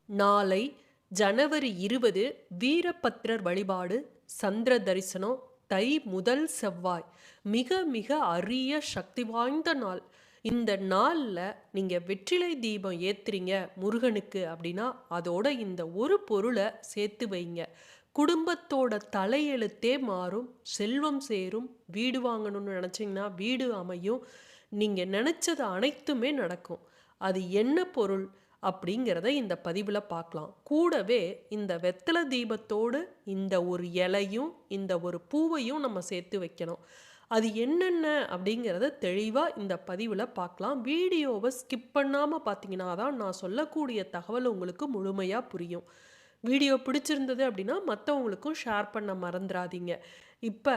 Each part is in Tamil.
நாளை ஜனவரி 20 வீரபத்ரர் வழிபாடு, சந்திர தரிசனம், தை முதல் செவ்வாய். மிக மிக அரிய சக்தி வாய்ந்த நாள். இந்த நாளில் நீங்கள் வெற்றிலை தீபம் ஏற்றுறீங்க முருகனுக்கு அப்படின்னா அதோட இந்த ஒரு பொருளை சேர்த்து வைங்க. குடும்பத்தோட தலையெழுத்தே மாறும், செல்வம் சேரும், வீடு வாங்கணும்னு நினச்சிங்கன்னா வீடு அமையும், நீங்கள் நினச்சது அனைத்துமே நடக்கும். அது என்ன பொருள் அப்படிங்கிறத இந்த பதிவில் பார்க்கலாம். கூடவே இந்த வெத்தலை தீபத்தோடு இந்த ஒரு இலையும் இந்த ஒரு பூவையும் நம்ம சேர்த்து வைக்கணும். அது என்னென்ன அப்படிங்கிறத தெளிவாக இந்த பதிவில் பார்க்கலாம். வீடியோவை ஸ்கிப் பண்ணாமல் பார்த்தீங்கன்னா தான் நான் சொல்லக்கூடிய தகவல் உங்களுக்கு முழுமையாக புரியும். வீடியோ பிடிச்சிருந்தது அப்படின்னா மற்றவங்களுக்கும் ஷேர் பண்ண மறந்துடாதீங்க. இப்போ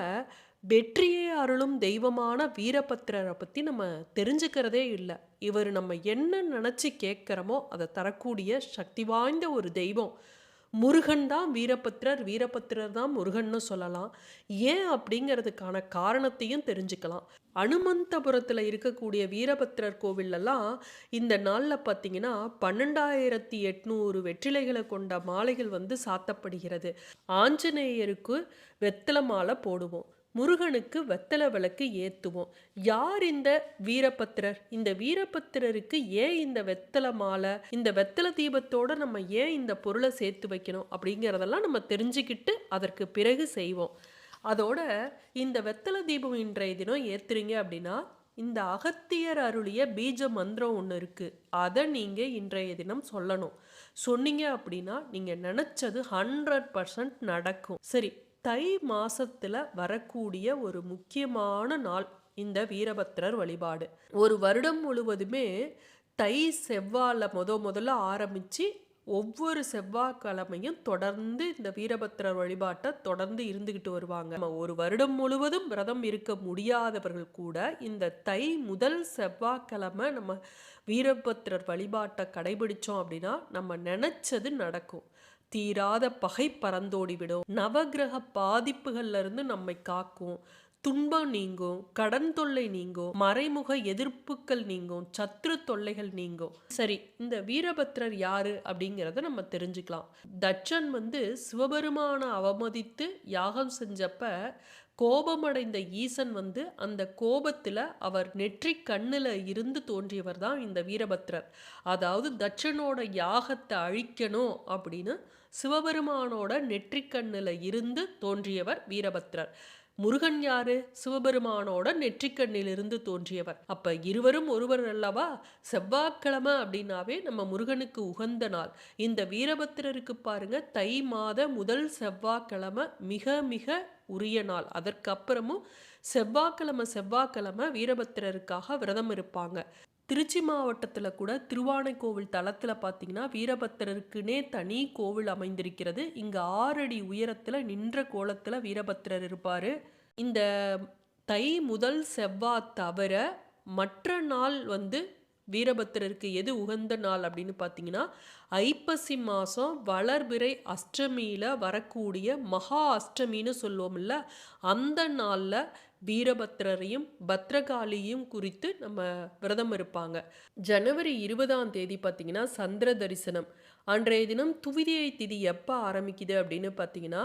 வெற்றியை அருளும் தெய்வமான வீரபத்திரரை பற்றி நம்ம தெரிஞ்சுக்கிறதே இல்லை. இவர் நம்ம என்ன நினச்சி கேட்குறோமோ அதை தரக்கூடிய சக்தி வாய்ந்த ஒரு தெய்வம். முருகன் தான் வீரபத்திரர், வீரபத்திரர் தான் முருகன்னு சொல்லலாம். ஏன் அப்படிங்கிறதுக்கான காரணத்தையும் தெரிஞ்சுக்கலாம். அனுமந்தபுரத்தில் இருக்கக்கூடிய வீரபத்திரர் கோவிலெல்லாம் இந்த நாளில் பார்த்தீங்கன்னா 12,800 வெற்றிலைகளை கொண்ட மாலைகள் சாத்தப்படுகிறது. ஆஞ்சநேயருக்கு வெத்தலை மாலை போடுவோம், முருகனுக்கு வெத்தலை விளக்கு ஏற்றுவோம். யார் இந்த வீரபத்திரர்? இந்த வீரபத்திரருக்கு ஏன் இந்த வெத்தலை மாலை, இந்த வெத்தலை தீபத்தோடு நம்ம ஏன் இந்த பொருளை சேர்த்து வைக்கணும் அப்படிங்கிறதெல்லாம் நம்ம தெரிஞ்சுக்கிட்டு அதற்கு பிறகு செய்வோம். அதோட இந்த வெத்தலை தீபம் இன்றைய தினம் ஏற்றுறீங்க அப்படின்னா இந்த அகத்தியர் அருளிய பீஜ மந்திரம் ஒன்று இருக்குது, அதை நீங்கள் இன்றைய தினம் சொல்லணும். சொன்னீங்க அப்படின்னா நீங்கள் நினச்சது 100% நடக்கும். சரி, தை மாசத்துல வரக்கூடிய ஒரு முக்கியமான நாள் இந்த வீரபத்திரர் வழிபாடு. ஒரு வருடம் முழுவதுமே தை செவ்வாயில் முதல்ல ஆரம்பித்து ஒவ்வொரு செவ்வாய்க்கிழமையும் தொடர்ந்து இந்த வீரபத்திரர் வழிபாட்டை தொடர்ந்து இருந்துக்கிட்டு வருவாங்க. நம்ம ஒரு வருடம் முழுவதும் விரதம் இருக்க முடியாதவர்கள் கூட இந்த தை முதல் செவ்வாய்க்கிழமை நம்ம வீரபத்திரர் வழிபாட்டை கடைபிடிச்சோம் அப்படின்னா நம்ம நினைச்சது நடக்கும். தீராத பகை பறந்தோடிவிடும், நவகிரக பாதிப்புகள்ல இருந்து நம்மை காக்கும், துன்பம் நீங்கும், கடன் தொல்லை நீங்கும், மறைமுக எதிர்ப்புகள் நீங்கும், சத்ரு தொல்லைகள் நீங்கும். சரி, இந்த வீரபத்திரர் யாரு அப்படிங்கிறத நம்ம தெரிஞ்சுக்கலாம். தட்சன் சிவபெருமான அவமதித்து யாகம் செஞ்சப்ப கோபமடைந்த ஈசன் அந்த கோபத்தில் அவர் நெற்றி கண்ணில் இருந்து தோன்றியவர் தான் இந்த வீரபத்திரர். அதாவது தட்சனோட யாகத்தை அழிக்கணும் அப்படின்னு சிவபெருமானோட நெற்றிக்கண்ணில் இருந்து தோன்றியவர் வீரபத்திரர். முருகன் யாரு? சிவபெருமானோட நெற்றிக்கண்ணிலிருந்து தோன்றியவர். அப்ப இருவரும் ஒருவர் அல்லவா? செவ்வாய்க்கிழமை அப்படின்னாவே நம்ம முருகனுக்கு உகந்த நாள். இந்த வீரபத்திரருக்கு பாருங்க, தை மாத முதல் செவ்வாய்க்கிழமை மிக மிக உரிய நாள். அதற்கப்புறமும் செவ்வாய்க்கிழமை வீரபத்திரருக்காக விரதம் இருப்பாங்க. திருச்சி மாவட்டத்தில் கூட திருவானைக்கோவில் தலத்தில் பார்த்தீங்கன்னா வீரபத்திரருக்குனே தனி கோவில் அமைந்திருக்கிறது. இங்கே 6 அடி உயரத்தில் நின்ற கோலத்தில் வீரபத்திரர் இருப்பார். இந்த தை முதல் செவ்வாய் தவிர மற்ற நாள் வீரபத்திரருக்கு எது உகந்த நாள் அப்படின்னு பார்த்தீங்கன்னா ஐப்பசி மாதம் வளர்பிறை அஷ்டமியில் வரக்கூடிய மகா அஷ்டமின்னு சொல்லுவோம்ல, அந்த நாளில் வீரபத்திரரையும் பத்ரகாளியும் குறித்து நம்ம விரதம் இருப்பாங்க. ஜனவரி 20ஆம் தேதி பார்த்தீங்கன்னா சந்திர தரிசனம். அன்றைய தினம் துவிதியை திதி எப்போ ஆரம்பிக்குது அப்படின்னு பார்த்தீங்கன்னா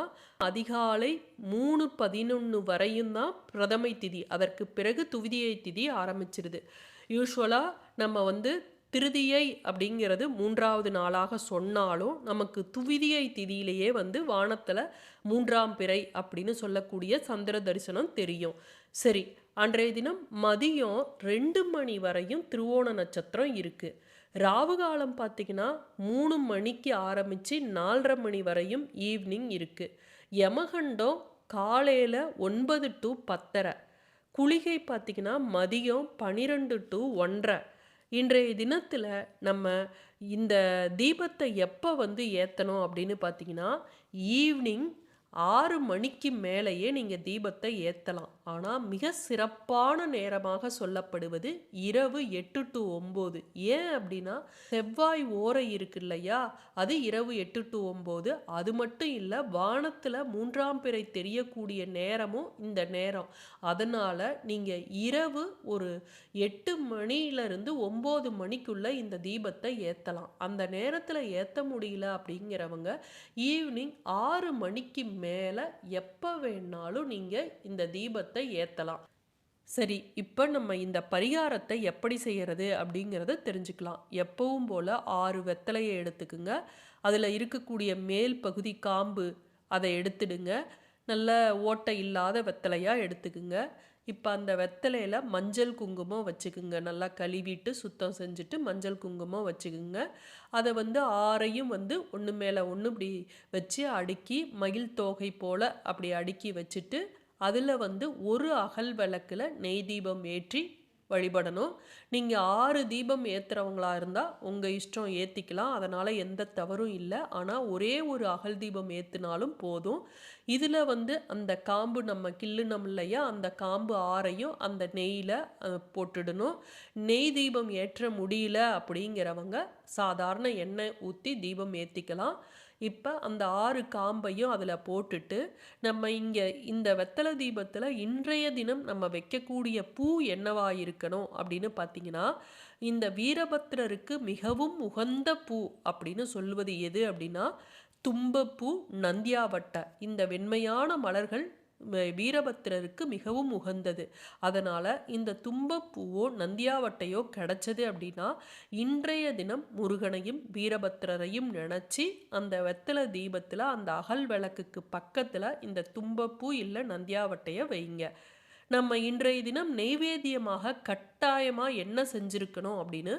அதிகாலை 3:11 வரையும் தான் பிரதமை திதி. அதற்கு பிறகு துவிதியை திதி ஆரம்பிச்சிருது. யூஸ்வலாக நம்ம திருதியை அப்படிங்கிறது 3ஆவது நாளாக சொன்னாலும் நமக்கு துவிதியை திதியிலேயே வானத்தில் 3ஆம் பிறை அப்படின்னு சொல்லக்கூடிய சந்திர தரிசனம் தெரியும். சரி, அன்றைய தினம் மதியம் 2 மணி வரையும் திருவோண நட்சத்திரம் இருக்குது. ராவுகாலம் பார்த்திங்கன்னா 3 மணிக்கு ஆரம்பித்து 4:30 மணி வரையும் ஈவினிங் இருக்குது. யமகண்டம் காலையில் 9 to 10:30. குளிகை பார்த்திங்கன்னா மதியம் 12 to 1:30. இன்றைய தினத்தில் நம்ம இந்த தீபத்தை எப்போ ஏற்றணும் அப்படின்னு பார்த்தீங்கன்னா ஈவினிங் 6 மணிக்கு மேலேயே நீங்கள் தீபத்தை ஏற்றலாம். ஆனால் மிக சிறப்பான நேரமாக சொல்லப்படுவது இரவு 8 to 9. ஏன் அப்படின்னா செவ்வாய் ஓரை இருக்கு இல்லையா, அது இரவு 8 to 9. அது மட்டும் இல்லை, வானத்தில் 3ஆம் பிறை தெரியக்கூடிய நேரமும் இந்த நேரம். அதனால் நீங்கள் இரவு ஒரு 8 மணியிலிருந்து 9 மணிக்குள்ளே இந்த தீபத்தை ஏற்றலாம். அந்த நேரத்தில் ஏற்ற முடியல அப்படிங்கிறவங்க ஈவினிங் 6 மணிக்கு மேலே எப்போ வேணாலும் நீங்கள் இந்த தீபத்தை ஏற்றலாம். சரி, இப்போ நம்ம இந்த பரிகாரத்தை எப்படி செய்கிறது அப்படிங்கிறத தெரிஞ்சுக்கலாம். எப்பவும் போல் 6 வெத்தலையை எடுத்துக்குங்க. அதில் இருக்கக்கூடிய மேல் பகுதி காம்பு அதை எடுத்துடுங்க. நல்ல ஓட்டை இல்லாத வெத்தலையாக எடுத்துக்குங்க. இப்போ அந்த வெத்தலையில் மஞ்சள் குங்குமம் வச்சுக்குங்க. நல்லா கழுவிட்டு சுத்தம் செஞ்சுட்டு மஞ்சள் குங்குமம் வச்சுக்குங்க. அதை 6ஐயும் ஒன்று மேலே ஒன்று இப்படி வச்சு அடுக்கி மயில் தோகை போல் அப்படி அடுக்கி வச்சுட்டு அதில் ஒரு அகல் விளக்கில் நெய் தீபம் ஏற்றி வழிபடணும். நீங்கள் 6 தீபம் ஏற்றுறவங்களா இருந்தால் உங்கள் இஷ்டம் ஏற்றிக்கலாம், அதனால் எந்த தவறும் இல்லை. ஆனால் ஒரே ஒரு அகல் தீபம் ஏற்றினாலும் போதும். இதில் அந்த காம்பு நம்ம கிள்ளுனோம் இல்லையா, அந்த காம்பு 6ஐயும் அந்த நெய்யில் போட்டுடணும். நெய் தீபம் ஏற்ற முடியல அப்படிங்கிறவங்க சாதாரண எண்ணெய் ஊற்றி தீபம் ஏற்றிக்கலாம். இப்போ அந்த 6 காம்பையும் அதில் போட்டுட்டு நம்ம இங்கே இந்த வெத்தலை தீபத்தில் இன்றைய தினம் நம்ம வைக்கக்கூடிய பூ என்னவா இருக்கணும் அப்படின்னு பார்த்தீங்கன்னா, இந்த வீரபத்திரருக்கு மிகவும் உகந்த பூ அப்படின்னு சொல்லுவது எது அப்படின்னா தும்பப்பூ, நந்தியாவட்டை. இந்த வெண்மையான மலர்கள் வீரபத்திரருக்கு மிகவும் உகந்தது. அதனால் இந்த தும்பப்பூவோ நந்தியாவட்டையோ கிடைச்சது அப்படின்னா இன்றைய தினம் முருகனையும் வீரபத்திரரையும் நினச்சி அந்த வெத்தலை தீபத்தில் அந்த அகல் விளக்குக்கு பக்கத்தில் இந்த தும்பப்பூ இல்லை நந்தியாவட்டையை வைங்க. நம்ம இன்றைய தினம் நெய்வேத்தியமாக கட்டாயமாக என்ன செஞ்சுருக்கணும் அப்படின்னு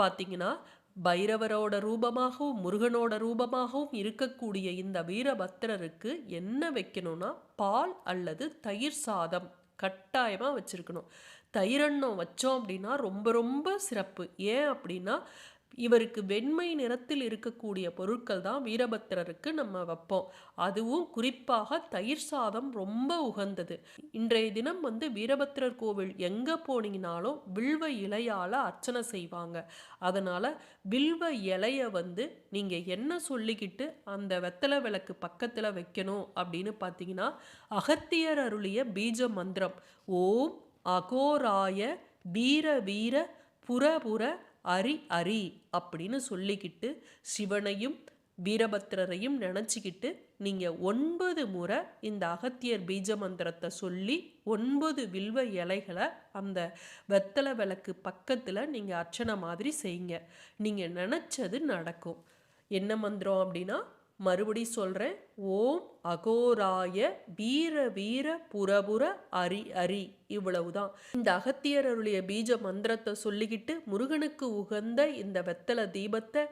பார்த்தீங்கன்னா, பைரவரோட ரூபமாகவும் முருகனோட ரூபமாகவும் இருக்கக்கூடிய இந்த வீரபத்திரருக்கு என்ன வைக்கணும்னா பால் அல்லது தயிர் சாதம் கட்டாயமாக வச்சுருக்கணும். தயிரன்னம் வச்சோம் அப்படின்னா ரொம்ப ரொம்ப சிறப்பு. ஏன் அப்படின்னா இவருக்கு வெண்மை நிறத்தில் இருக்கக்கூடிய பொருட்கள் தான் வீரபத்திரருக்கு நம்ம வைப்போம். அதுவும் குறிப்பாக தயிர் சாதம் ரொம்ப உகந்தது. இன்றைய தினம் வீரபத்திரர் கோவில் எங்கே போனீங்கனாலும் வில்வ இலையால் அர்ச்சனை செய்வாங்க. அதனால் வில்வ இலையை நீங்கள் என்ன சொல்லிக்கிட்டு அந்த வெத்தலை விளக்கு பக்கத்தில் வைக்கணும் அப்படின்னு பார்த்தீங்கன்னா, அகத்தியர் அருளிய பீஜ மந்திரம் ஓம் அகோராய வீர வீர புரபுர அரி அரி அப்படின்னு சொல்லிக்கிட்டு சிவனையும் வீரபத்திரரையும் நினச்சிக்கிட்டு நீங்கள் 9 முறை இந்த அகத்தியர் பீஜ மந்திரத்தை சொல்லி 9 வில்வ இலைகளை அந்த வெத்தலை விளக்கு பக்கத்தில் நீங்கள் அர்ச்சனை மாதிரி செய்யுங்க. நீங்கள் நினச்சது நடக்கும். என்ன மந்திரம் அப்படின்னா, மறுபடி சொல்கிறேன், ஓம் அகோராய வீர வீர புரபுர அரி அரி. இவ்வளவுதான். இந்த அகத்தியர் அருளிய பீஜ மந்திரத்தை சொல்லிக்கிட்டு முருகனுக்கு உகந்த இந்த வெத்தலை தீபத்தை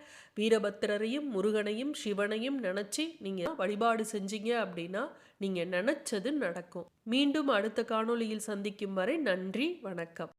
வீரபத்திரரையும் முருகனையும் சிவனையும் நினச்சி நீங்கள் வழிபாடு செஞ்சீங்க அப்படின்னா நீங்கள் நினச்சது நடக்கும். மீண்டும் அடுத்த காணொளியில் சந்திக்கும் வரை நன்றி, வணக்கம்.